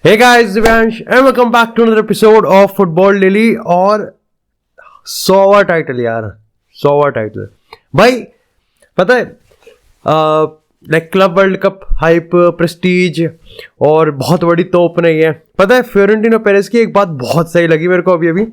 Hey guys, Divyansh and welcome back to another episode of Football Daily। और 100वां title यार, 100वां title भाई। पता है like club world cup hype Prestige और बहुत बड़ी तोप नहीं है। पता है फ्लोरेंटिनो पेरेस की एक बात बहुत सही लगी मेरे को अभी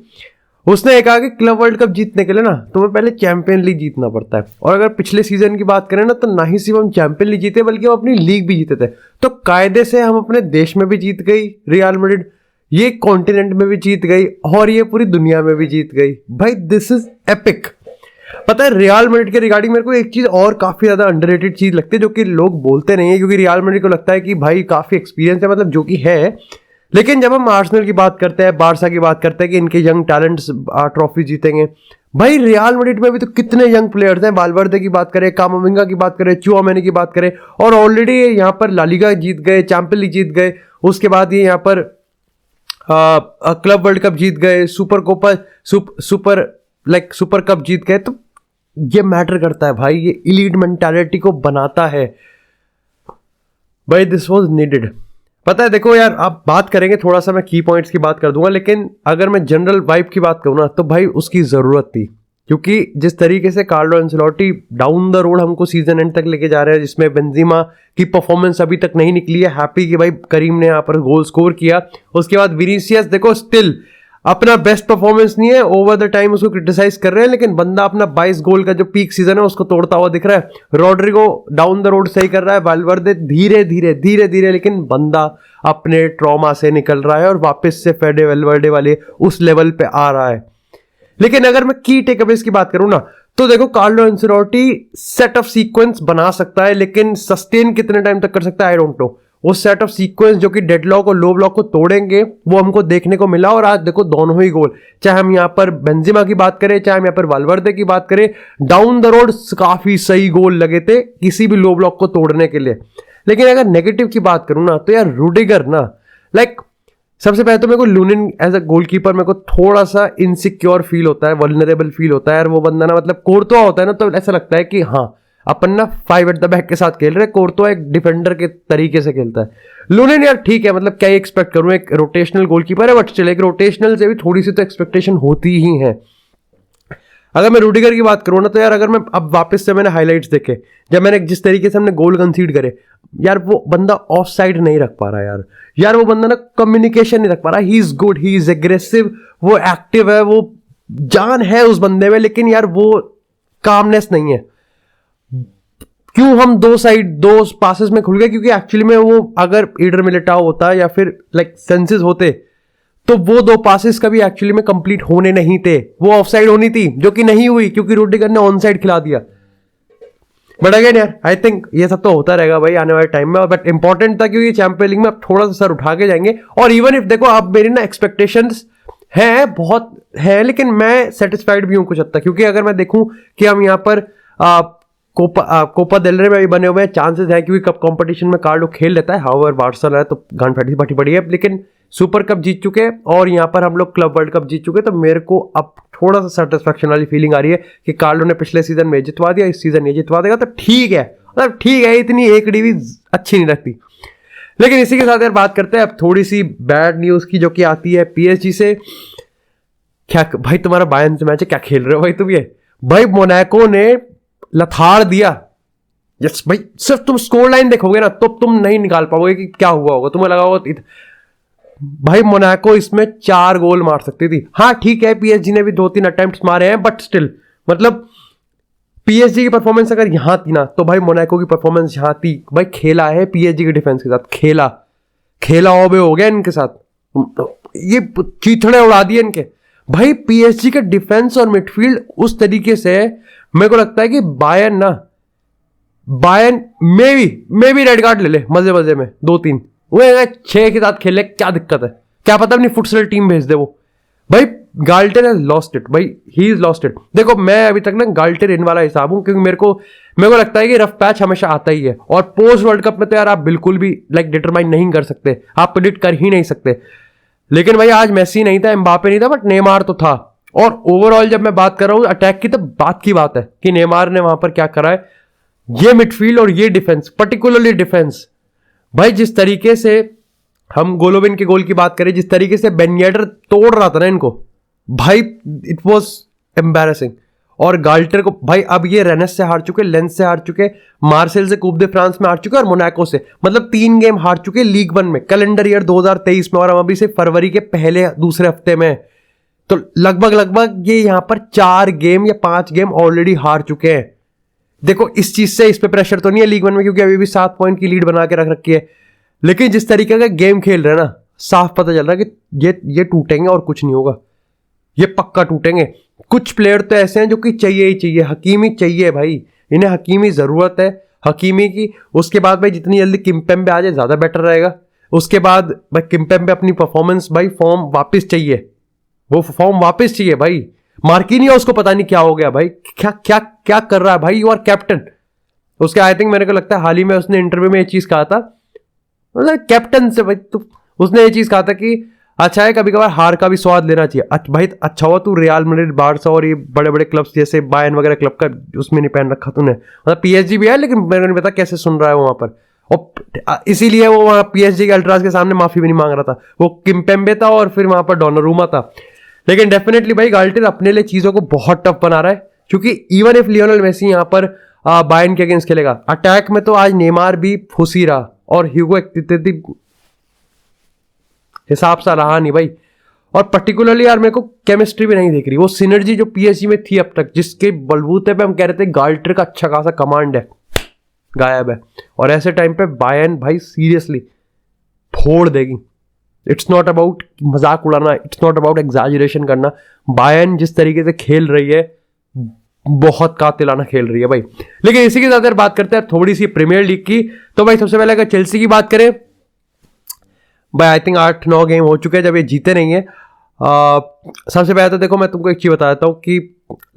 उसने कहा कि क्लब वर्ल्ड कप जीतने के लिए ना तुम्हें पहले चैंपियन लीग जीतना पड़ता है। और अगर पिछले सीजन की बात करें ना तो ना ही सिर्फ हम चैंपियन लीग जीते बल्कि हम अपनी लीग भी जीते थे। तो कायदे से हम अपने देश में भी जीत गई रियल मैड्रिड, ये कॉन्टिनेंट में भी जीत गई और ये पूरी दुनिया में भी जीत गई। भाई दिस इज एपिक। पता है रियल मैड्रिड के रिगार्डिंग मेरे को एक चीज और काफी ज्यादा अंडररेटेड चीज लगती है जो कि लोग बोलते नहीं है, क्योंकि रियल मैड्रिड को लगता है कि भाई काफी एक्सपीरियंस है, मतलब जो कि है। लेकिन जब हम आर्सेनल की बात करते हैं, बारसा की बात करते हैं कि इनके यंग टैलेंट्स ट्रॉफी जीतेंगे, भाई रियल मैड्रिड में भी तो कितने यंग प्लेयर्स हैं। वाल्वर्दे की बात करें, कामाविंगा की बात करें, चुआमेनी की बात करें, और ऑलरेडी यहाँ पर ला लीगा जीत गए, चैंपियन लीग जीत गए, उसके बाद ये यहाँ पर क्लब वर्ल्ड कप जीत गए, सुपर कप जीत गए। तो ये मैटर करता है भाई, ये इलीट मेंटालिटी को बनाता है भाई। This was needed. पता है देखो यार, आप बात करेंगे थोड़ा सा, मैं की पॉइंट्स की बात कर दूंगा, लेकिन अगर मैं जनरल वाइब की बात करूं ना तो भाई उसकी जरूरत थी। क्योंकि जिस तरीके से Carlo Ancelotti down the road हमको सीजन एंड तक लेके जा रहे हैं, जिसमें बेंजेमा की परफॉर्मेंस अभी तक नहीं निकली है। हैप्पी कि भाई करीम ने यहाँ पर गोल स्कोर किया, उसके बाद विनीसियस देखो स्टिल अपना बेस्ट परफॉर्मेंस नहीं है, ओवर द टाइम उसको क्रिटिसाइज कर रहे हैं, लेकिन बंदा अपना 22 गोल का जो पीक सीजन है उसको तोड़ता हुआ दिख रहा है। रॉड्रिगो डाउन द रोड सही कर रहा है, वाल्वर्दे धीरे धीरे लेकिन बंदा अपने ट्रॉमा से निकल रहा है और वापस से फेडे वाल्वर्दे वाले उस लेवल पे आ रहा है। लेकिन अगर मैं की टेकअवेज की बात करूं ना तो देखो Carlo Ancelotti set of sequence बना सकता है, लेकिन सस्टेन कितने टाइम तक कर सकता है आई डोंट नो। वो सेट ऑफ सीक्वेंस जो कि डेडलॉक और लो ब्लॉक को तोड़ेंगे वो हमको देखने को मिला। और आज देखो दोनों ही गोल, चाहे हम यहाँ पर बेंजेमा की बात करें, चाहे हम यहाँ पर वाल्वर्दे की बात करें, डाउन द रोड काफी सही गोल लगे थे किसी भी लो ब्लॉक को तोड़ने के लिए। लेकिन अगर नेगेटिव की बात करूं ना तो यार रूडिगर ना, लाइक सबसे पहले तो मेरे को लूनिन एज अ गोलकीपर मेरे को थोड़ा सा इनसिक्योर फील होता है, वल्नरेबल फील होता है यार। वो बंदा ना मतलब कोर्तोआ होता है ना तो ऐसा लगता है कि हाँ अपन ना 5 एट द बैक के साथ खेल रहे हैं, कोर्तोआ एक डिफेंडर के तरीके से खेलता है। लूनिन यार ठीक है, मतलब क्या एक्सपेक्ट करूं, एक रोटेशनल गोलकीपर है, बट चले एक रोटेशनल से भी थोड़ी सी तो एक्सपेक्टेशन होती ही है। अगर मैं रूडिगर की बात करूँ ना तो यार अगर मैं अब वापस से मैंने हाइलाइट्स देखे, जब मैंने जिस तरीके से हमने गोल कंसीड करे, यार वो बंदा ऑफ साइड नहीं रख पा रहा यार वो बंदा ना कम्युनिकेशन नहीं रख पा रहा। He is good, he is aggressive, वो एक्टिव है, वो जान है उस बंदे में, लेकिन यार वो कामनेस नहीं है। क्यों हम दो पासेस में खुल गए? क्योंकि एक्चुअली में वो अगर ईडर मिलिटाओ होता या फिर लाइक सेंसेस होते तो वो 2 पासेस कभी एक्चुअली में कंप्लीट होने नहीं थे, वो ऑफसाइड होनी थी, जो कि नहीं हुई क्योंकि रूडिगर ने ऑन साइड खिला दिया। बट अगेन यार आई थिंक ये सब तो होता रहेगा भाई आने वाले टाइम में, बट इंपॉर्टेंट था क्योंकि चैंपियन लीग में अब थोड़ा सा सर उठा के जाएंगे। और इवन इफ देखो अब मेरी ना एक्सपेक्टेशंस है बहुत है, लेकिन मैं सेटिस्फाइड भी हूं कुछ हद तक, क्योंकि अगर मैं देखूं कि हम यहाँ पर कोपा डेल रे में भी बने हुए हैं, चांसेस है क्योंकि कप कंपटीशन में कार्लो खेल लेता है। हाउएवर बार्सिलोना है तो गांड फटी पड़ी है, लेकिन सुपर कप जीत चुके हैं और यहाँ पर हम लोग क्लब वर्ल्ड कप जीत चुके हैं। तो मेरे को अब थोड़ा सा सेटिस्फैक्शन वाली फीलिंग आ रही है कि कार्लो ने पिछले सीजन में जितवा दिया, इस सीजन ये जितवा देगा तो ठीक है, मतलब ठीक है, इतनी एक डीवी अच्छी नहीं लगती। लेकिन इसी के साथ यार बात करते हैं अब थोड़ी सी बैड न्यूज की, जो कि आती है पीएसजी से। क्या भाई तुम्हारा बायर्न से मैच है, क्या खेल रहे हो भाई तुम? ये भाई मोनाको ने लथाड़ दिया। यस भाई, सिर्फ तुम स्कोर लाइन देखोगे ना तो तुम नहीं निकाल पाओगे कि क्या हुआ होगा। तुम्हें लगा होगा भाई मोनाको इसमें 4 गोल मार सकती थी। हाँ ठीक है, पीएसजी ने भी 2-3 अटेम्प्ट्स मारे हैं, बट स्टिल मतलब पीएसजी की परफॉर्मेंस अगर यहां थी ना तो भाई मोनाको की परफॉर्मेंस यहां थी। भाई खेला है पीएसजी के डिफेंस के साथ, खेला हो गया इनके साथ, ये चीथड़े उड़ा दिए इनके। भाई पीएसजी के डिफेंस और मिडफील्ड उस तरीके से, मेरे को लगता है कि बायर्न में भी रेड कार्ड ले ले मजे में 2-3, वो 6 के साथ खेले, क्या दिक्कत है? क्या पता अपनी फुटसल टीम भेज दे वो। भाई गाल्टर हैज लॉस्ट इट, भाई ही इज लॉस्ट इट। देखो मैं अभी तक ना गाल्टर इन वाला हिसाब हूं, क्योंकि मेरे को लगता है कि रफ पैच हमेशा आता ही है, और पोस्ट वर्ल्ड कप में तो यार आप बिल्कुल भी लाइक डिटरमाइन नहीं कर सकते, आप प्रेडिक्ट कर ही नहीं सकते। लेकिन भाई आज मेसी नहीं था, एम्बापे नहीं था, बट नेमार तो था। और ओवरऑल जब मैं बात कर रहा हूं अटैक की, तो बात की बात है कि नेमार ने वहां पर क्या करा है। ये मिडफील्ड और ये डिफेंस, पर्टिकुलरली डिफेंस, भाई जिस तरीके से हम गोलोविन के गोल की बात करें, जिस तरीके से बेन येडर तोड़ रहा था ना इनको भाई, इट वाज एम्बैरेसिंग। और गाल्टर को भाई, अब ये रेनेस से हार चुके, लेंस से हार चुके, मार्सेल से कूप दे फ्रांस में हार चुके और मोनाको से, मतलब 3 गेम हार चुके लीग 1 में कैलेंडर ईयर 2023 में, और हम अभी से फरवरी के पहले दूसरे हफ्ते में। तो लगभग ये यहां पर 4 गेम या 5 गेम ऑलरेडी हार चुके हैं। देखो इस चीज से इस पे प्रेशर तो नहीं है लीग 1 में, क्योंकि अभी भी 7 पॉइंट की लीड बना के रख रखी है, लेकिन जिस तरीके का गेम खेल रहे हैं ना, साफ पता चल रहा है कि ये टूटेंगे और कुछ नहीं होगा, ये पक्का टूटेंगे। कुछ प्लेयर तो ऐसे हैं जो कि चाहिए ही चाहिए, हकीमी चाहिए भाई, इन्हें हकीमी जरूरत है हकीमी की। उसके बाद भाई जितनी जल्दी किम्पेम्बे आ जाए ज्यादा बेटर रहेगा। उसके बाद भाई किम्पेम्बे अपनी परफॉर्मेंस, भाई फॉर्म वापस चाहिए, वो फॉर्म वापस चाहिए भाई। मार्किनियोस को पता नहीं क्या हो गया भाई, क्या क्या क्या कर रहा है भाई, यू आर कैप्टन। उसके आई थिंक मेरे को लगता है हाल ही में उसने इंटरव्यू में ये चीज कहा था, मतलब कैप्टन से भाई, तो उसने ये चीज कहा था कि अच्छा है कभी कभार हार का भी स्वाद लेना चाहिए। भाई अच्छा हुआ तू रियल मैड्रिड, बार्सा और ये बड़े बड़े क्लब्स जैसे बायर्न वगैरह क्लब का उसमें नहीं पहन रखा तूने, मतलब पीएसजी भी है, लेकिन मेरे को नहीं पता कैसे सुन रहा है वहां पर, और इसीलिए वो वहां पीएसजी के अल्ट्रास के सामने माफी भी नहीं मांग रहा था। वो किम्पेम्बे था और फिर वहां पर डोनारूमा था। लेकिन डेफिनेटली भाई गाल्टियर अपने लिए चीजों को बहुत टफ बना रहा है, क्योंकि इवन इफ लियोनेल मेसी यहां पर बायर्न के अगेंस्ट खेलेगा, अटैक में तो आज नेमार भी फुस ही रहा और ह्यूगो एक्टिविटी हिसाब सा रहा नहीं भाई। और पर्टिकुलरली यार मेरे को केमिस्ट्री भी नहीं दिख रही, वो सिनर्जी जो पीएसजी में थी अब तक, जिसके बलबूते पे हम कह रहे थे गाल्टियर का अच्छा खासा कमांड है, गायब है। और ऐसे टाइम पे बायर्न भाई सीरियसली फोड़ देगी। इट्स नॉट अबाउट मजाक उड़ाना, इट्स नॉट अबाउट एग्जैजरेशन करना। बायर्न जिस तरीके से खेल रही है, बहुत कातिलाना खेल रही है भाई। लेकिन इसी के साथ बात करते हैं थोड़ी सी प्रीमियर लीग की। तो भाई सबसे पहले अगर चेल्सी की बात करें भाई, आई थिंक 8-9 गेम हो चुके हैं जब ये जीते नहीं है। सबसे पहले तो देखो मैं तुमको एक चीज बता देता हूँ कि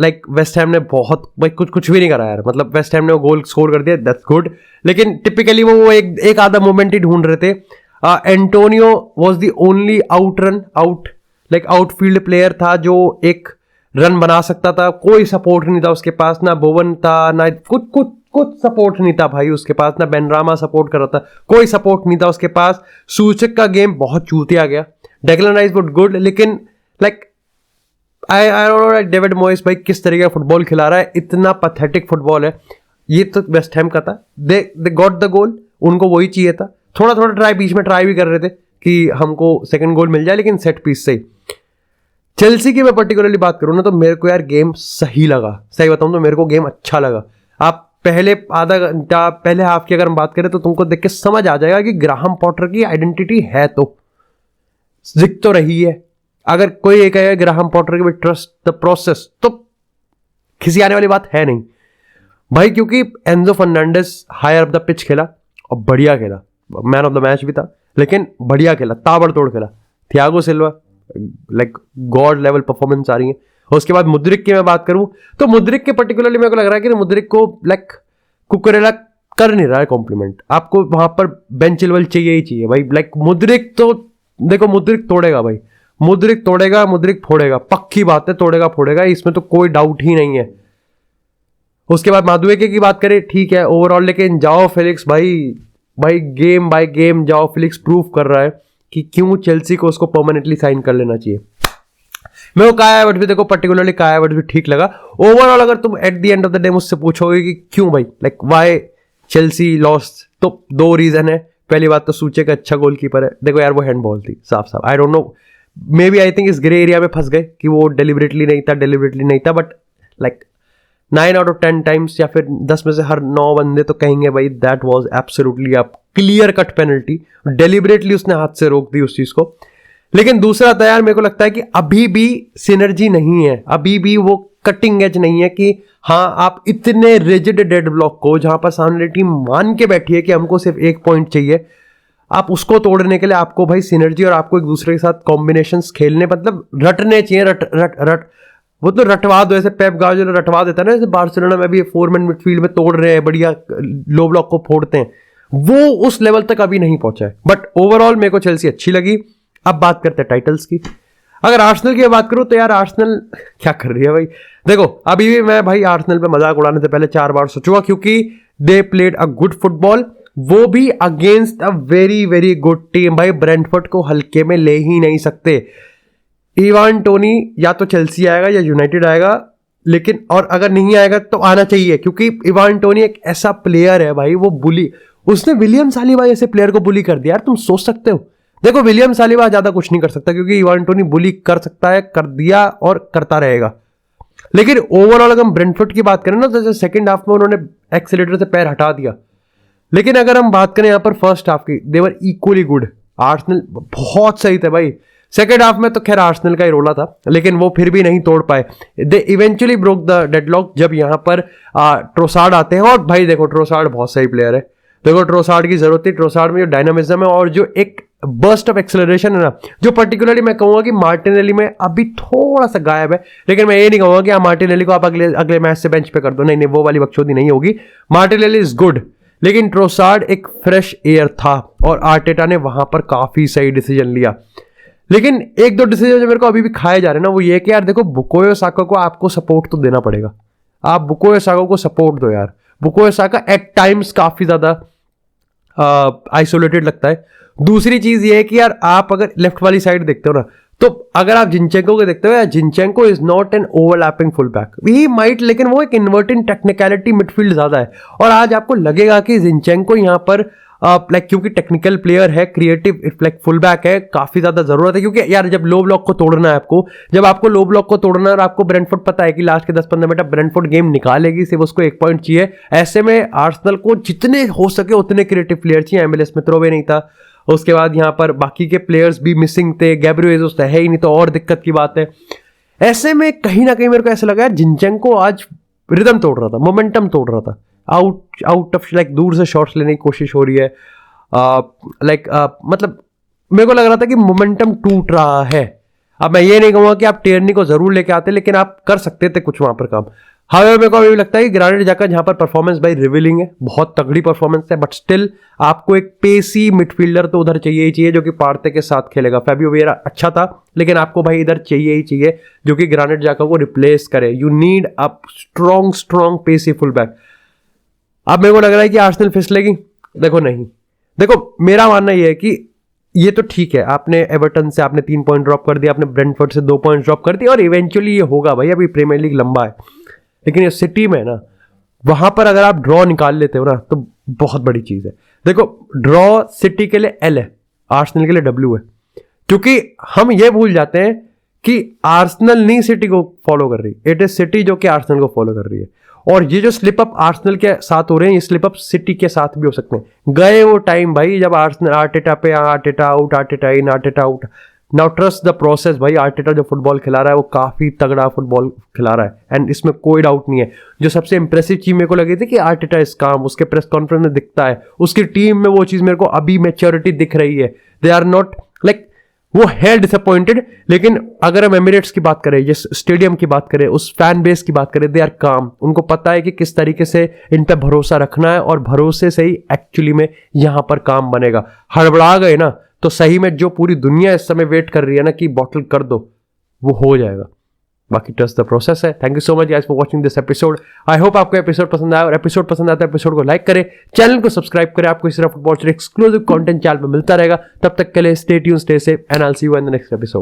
लाइक वेस्ट हैम ने बहुत भाई कुछ भी नहीं करा यार, मतलब वेस्ट हैम ने वो गोल स्कोर कर दिया, दैट्स गुड, लेकिन टिपिकली वो एक आधा मोमेंट ही ढूंढ रहे थे। Antonio was the only outfield player था जो एक रन बना सकता था, कोई सपोर्ट नहीं था उसके पास, ना बोवन था, ना कुछ सपोर्ट नहीं था भाई उसके पास, ना बेनरामा सपोर्ट कर रहा था, कोई सपोर्ट नहीं था उसके पास। सूचक का गेम बहुत चूतिया गया, डेक्लन राइस वुड गुड, लेकिन like I don't know David Moyes भाई किस तरीके का फुटबॉल खिला रहा है, इतना पैथेटिक फुटबॉल है। ये तो वेस्ट हैम का था, दे गॉट द गोल, उनको वही चाहिए था। थोड़ा बीच में ट्राई भी कर रहे थे कि हमको सेकंड गोल मिल जाए, लेकिन सेट पीस से ही। चेल्सी की मैं पर्टिकुलरली बात करूं ना, तो मेरे को यार गेम सही लगा, सही बताऊं तो मेरे को गेम अच्छा लगा। आप पहले आधा घंटा पहले हाफ की अगर हम बात करें तो तुमको देख के समझ आ जाएगा कि ग्राहम पॉटर की आइडेंटिटी है, तो दिख तो रही है। अगर कोई एक है ग्राहम पॉटर के भी ट्रस्ट द प्रोसेस, तो किसी आने वाली बात है नहीं भाई, क्योंकि Enzo Fernandez higher up the pitch खेला और बढ़िया खेला, मैन ऑफ द मैच भी था, लेकिन बढ़िया खेला, ताबड़तोड़ खेला। Thiago Silva like god level performance आ रही है। और उसके बाद मुद्रिक की मैं बात करूं तो मुद्रिक के पर्टिकुलरली मेरे को लग रहा है कि मुद्रिक को लाइक कुकरेला कर नहीं रहा है कॉम्प्लीमेंट, आपको वहां पर बेन चिलवेल चाहिए ही चाहिए भाई। लाइक मुद्रिक तो देखो, मुद्रिक तोड़ेगा भाई, मुद्रिक तोड़ेगा, मुद्रिक फोड़ेगा, पक्की बात है, तोड़ेगा फोड़ेगा, इसमें तो कोई डाउट ही नहीं है। उसके बाद मादुएके की बात करें, ठीक है ओवरऑल, लेकिन जाओ फेलिक्स भाई गेम बाय गेम जाओ फेलिक्स प्रूव कर रहा है कि क्यों चेल्सी को उसको परमानेंटली साइन कर लेना चाहिए। मेरे को काया हैवर्ट्ज भी देखो, पर्टिकुलरली काया हैवर्ट्ज भी ठीक लगा। ओवरऑल अगर तुम at the end of the day मुझसे पूछोगे कि क्यों भाई, लाइक व्हाई चेल्सी लॉस्ट, तो 2 रीजन है। पहली बात तो सूचे का अच्छा गोलकीपर है, देखो यार वो हैंडबॉल थी साफ, I don't know, maybe I think इस ग्रे एरिया में फंस गए कि वो डेलिबरेटली नहीं था, but like 9 out of 10 times या फिर 10 में से हर 9 बंदे तो कहेंगे भाई that was absolutely a clear cut penalty, deliberately उसने हाथ से रोक दी उस चीज को। लेकिन दूसरा तो यार मेरे को लगता है कि अभी भी सिनर्जी नहीं है, अभी भी वो कटिंग एज नहीं है कि हाँ आप इतने रिजिड डेड ब्लॉक को, जहां पर सामने टीम मान के बैठी है कि हमको सिर्फ 1 पॉइंट चाहिए, आप उसको तोड़ने के लिए आपको भाई सिनर्जी और आपको एक दूसरे के साथ कॉम्बिनेशंस खेलने, मतलब रटने चाहिए, रट वो तो रटवा दो, ऐसे पेप गार्डियोला रटवा देता है ना, जैसे बार्सिलोना में भी 4 मैन मिडफील्ड में तोड़ रहे हैं, बढ़िया लो ब्लॉक को फोड़ते हैं, वो उस लेवल तक अभी नहीं पहुंचा है। बट ओवरऑल मेरे को चेल्सी अच्छी लगी। अब बात करते हैं टाइटल्स की। अगर आर्सेनल की बात करूं तो यार आर्सेनल क्या कर रही है भाई, देखो अभी भी मैं भाई आर्सेनल पे मजाक उड़ाने से पहले 4 बार सोचूंगा, क्योंकि they played a good football. वो भी against a very very good team. भाई ब्रेंटफोर्ड को हल्के में ले ही नहीं सकते। इवान टोनी या तो चेल्सी आएगा या यूनाइटेड आएगा, लेकिन और अगर नहीं आएगा तो आना चाहिए, क्योंकि इवान टोनी एक ऐसा प्लेयर है भाई, वो बुली, उसने विलियम सालिबा ऐसे प्लेयर को बुली कर दिया यार। तुम सोच सकते हो, देखो विलियम सालिबा ज्यादा कुछ नहीं कर सकता क्योंकि इवान टोनी बुली कर सकता है, कर दिया और करता रहेगा। लेकिन ओवरऑल अगर हम ब्रेंटफोर्ड की बात करें ना, तो सेकंड हाफ में उन्होंने एक्सीलेटर से पैर हटा दिया। लेकिन अगर हम बात करें यहां पर फर्स्ट हाफ की, देवर इक्वली गुड। आर्सेनल बहुत सही थे भाई। सेकेंड हाफ में तो खैर आर्सेनल का ही रोला था, लेकिन वो फिर भी नहीं तोड़ पाए। They eventually broke the deadlock जब यहां पर ट्रोसार्ड आते हैं। और भाई देखो ट्रोसार्ड बहुत सही प्लेयर है, देखो ट्रोसार्ड की जरूरत थी। ट्रोसार्ड में जो डायनामिज्म है और जो एक बर्स्ट ऑफ एक्सेलरेशन है ना, जो पर्टिकुलरली मैं कहूंगा कि मार्टिनेली में अभी थोड़ा सा गायब है। लेकिन मैं ये नहीं कहूंगा कि मार्टिनेली को आप अगले मैच से बेंच पे कर दो, नहीं, वो वाली बकचोदी नहीं होगी। मार्टिनेली इज गुड, लेकिन ट्रोसार्ड एक फ्रेश एयर था और आर्टेटा ने वहां पर काफी सही डिसीजन लिया। लेकिन एक दो डिसीजन जो मेरे को अभी भी खाए जा रहे हैं ना, वो ये कि यार देखो बुकायो साका को आपको सपोर्ट तो देना पड़ेगा। आप बुकायो साका को सपोर्ट दो यार। बुकायो साका एट टाइम्स काफी ज्यादा आइसोलेटेड लगता है। दूसरी चीज ये है कि यार आप अगर लेफ्ट वाली साइड देखते हो ना, तो अगर आप जिंचेंको को देखते हो, यार Zinchenko is not an overlapping full back, he might, लेकिन वो एक इन्वर्टिंग टेक्निकलिटी मिडफील्ड ज्यादा है। और आज आपको लगेगा कि जिंचेंको यहाँ पर लाइक क्योंकि टेक्निकल प्लेयर है, क्रिएटिव लाइक फुल बैक है, काफी ज्यादा जरूरत है। क्योंकि यार जब लो ब्लॉक को तोड़ना है आपको, जब आपको लो ब्लॉक को तोड़ना है और आपको ब्रेंटफोर्ड पता है कि लास्ट के 10-15 मिनट ब्रेंटफोर्ड गेम निकालेगी, सिर्फ उसको 1 पॉइंट चाहिए, ऐसे में आर्सेनल को जितने हो सके उतने क्रिएटिव प्लेयर चाहिए। एमिल स्मिथ-रोवे नहीं था, उसके बाद यहाँ पर बाकी के प्लेयर्स भी मिसिंग थे, गैब्रियल जेसस तो है ही नहीं, तो और दिक्कत की बात है। ऐसे में कहीं ना कहीं मेरे को ऐसा लगा यार जिंचेंको आज रिदम तोड़ रहा था, मोमेंटम तोड़ रहा था। आउट ऑफ लाइक दूर से शॉट्स लेने की कोशिश हो रही है, मतलब मेरे को लग रहा था कि मोमेंटम टूट रहा है। अब मैं ये नहीं कहूंगा कि आप टेरनी को जरूर लेके आते, लेकिन आप कर सकते थे कुछ वहां पर काम। हालांकि मेरे को अभी लगता है कि ग्रानिट जाकर जहां पर परफॉर्मेंस भाई रिवीलिंग है, बहुत तगड़ी परफॉर्मेंस है, बट स्टिल आपको एक पेसी मिडफील्डर तो उधर चाहिए ही चाहिए जो कि पार्टे के साथ खेलेगा। फैबियो वेरा अच्छा था, लेकिन आपको भाई इधर चाहिए ही चाहिए जो कि ग्रानिट जाकर को रिप्लेस करे। You need a strong pacey full back. अब मेरे को लग रहा है कि आर्सेनल फिसलेगी, देखो नहीं। देखो मेरा मानना यह है कि ये तो ठीक है, आपने एवर्टन से आपने 3 पॉइंट ड्रॉप कर दिया, आपने ब्रेंटफोर्ड से 2 पॉइंट ड्रॉप कर दिया, और इवेंचुअली ये होगा भाई, अभी प्रीमियर लीग लंबा है। लेकिन ये सिटी में ना, वहां पर अगर आप ड्रॉ निकाल लेते हो ना, तो बहुत बड़ी चीज है। देखो ड्रॉ सिटी के लिए एल है, आर्सेनल के लिए डब्ल्यू है। क्योंकि हम ये भूल जाते हैं कि आर्सेनल नहीं सिटी को फॉलो कर रही, इट इज सिटी जो कि आर्सेनल को फॉलो कर रही है। और ये जो स्लिप अप आर्सेनल के साथ हो रहे हैं, ये स्लिप अप सिटी के साथ भी हो सकते हैं। गए वो टाइम भाई जब आर्सेनल आर्टेटा पे Arteta out, Arteta in, Arteta out. Now trust the process भाई। आर्टेटा जो फुटबॉल खिला रहा है वो काफी तगड़ा फुटबॉल खिला रहा है, एंड इसमें कोई डाउट नहीं है। जो सबसे इंप्रेसिव चीज मेरे को लगी थी कि आर्टेटा इस काम, उसके प्रेस कॉन्फ्रेंस में दिखता है, उसकी टीम में वो चीज मेरे को अभी मैच्योरिटी दिख रही है। दे आर नॉट लाइक, वो है डिसअपॉइंटेड, लेकिन अगर हम एमिरेट्स की बात करें, जिस स्टेडियम की बात करें, उस फैन बेस की बात करें, दे आर काम। उनको पता है कि किस तरीके से इन पे भरोसा रखना है, और भरोसे से ही एक्चुअली में यहां पर काम बनेगा। हड़बड़ा गए ना तो सही में जो पूरी दुनिया इस समय वेट कर रही है ना कि बॉटल कर दो, वो हो जाएगा। बाकी ट्रस्ट द प्रोसेस है। Thank you so much guys for watching this episode. I hope आपको एपिसोड पसंद आया, और एपिसोड पसंद आता है एपिसोड को लाइक करें, चैनल को सब्सक्राइब करें। आपको इस तरह फुटबॉल से एक्सक्लूसिव कंटेंट चैनल पे मिलता रहेगा। तब तक के लिए stay tuned, stay safe, and I will see you in the next episode.